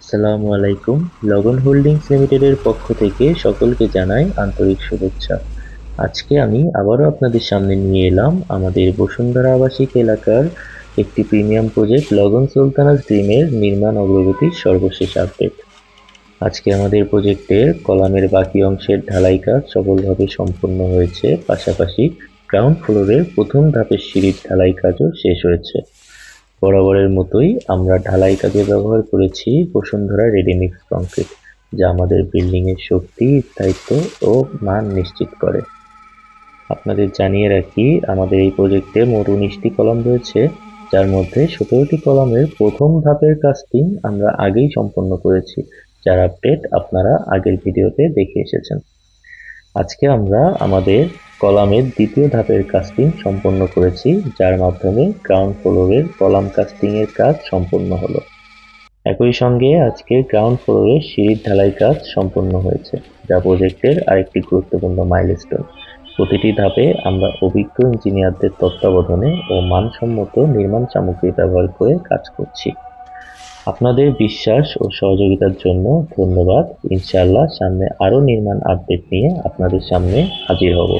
আসসালামু আলাইকুম। লগন হোল্ডিংস লিমিটেডের পক্ষ থেকে সকলকে জানাই আন্তরিক শুভেচ্ছা। আজকে আমি আবারও আপনাদের সামনে নিয়ে এলাম আমাদের বসুন্ধরা আবাসিক এলাকার একটি প্রিমিয়াম প্রজেক্ট লগন সুলতানাস ড্রিমের নির্মাণ অগ্রগতির সর্বশেষ আপডেট। আজকে আমাদের প্রজেক্টের কলামের বাকি অংশের ঢালাই কাজ সফলভাবে সম্পন্ন হয়েছে, পাশাপাশি গ্রাউন্ড ফ্লোরের প্রথম ধাপের সিঁড়ির ঢালাই কাজও শেষ হয়েছে। বরাবরের মতোই আমরা ঢালাই কাজে ব্যবহার করেছি বসুন্ধরা রেডিমিক্স কংক্রিট, যা আমাদের বিল্ডিং এর শক্তি, স্থায়িত্ব ও মান নিশ্চিত করে। আপনাদের জানিয়ে রাখি, আমাদের এই প্রজেক্টে মোট 19টি কলাম রয়েছে, যার মধ্যে 17টি কলামের প্রথম ধাপের কাজটি আমরা আগেই সম্পন্ন করেছি, যার আপডেট আপনারা আগের ভিডিওতে দেখে এসেছেন। আজকে আমরা আমাদের কলামের দ্বিতীয় ধাপের কাস্টিং সম্পন্ন করেছি, যার মাধ্যমে গ্রাউন্ড ফ্লোরের কলাম কাস্টিং এর কাজ সম্পন্ন হলো। একই সঙ্গে আজকে গ্রাউন্ড ফ্লোরের সিঁড়ির ঢালাই কাজ সম্পন্ন হয়েছে, যা প্রজেক্টের আরেকটি গুরুত্বপূর্ণ মাইলস্টোন। প্রতিটি ধাপে আমরা অভিজ্ঞ ইঞ্জিনিয়ারদের তত্ত্বাবধানে ও মানসম্মত নির্মাণ সামগ্রী ব্যবহার করে কাজ করছি। আপনাদের বিশ্বাস ও সহযোগিতার জন্য ধন্যবাদ। ইনশাআল্লাহ সামনে আরও নির্মাণ আপডেট নিয়ে আপনাদের সামনে হাজির হব।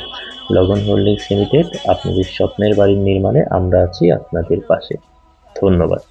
লগন হোল্ডিংস লিমিটেড, আপনাদের স্বপ্নের বাড়ির নির্মাণে আমরা আছি আপনাদের পাশে। ধন্যবাদ।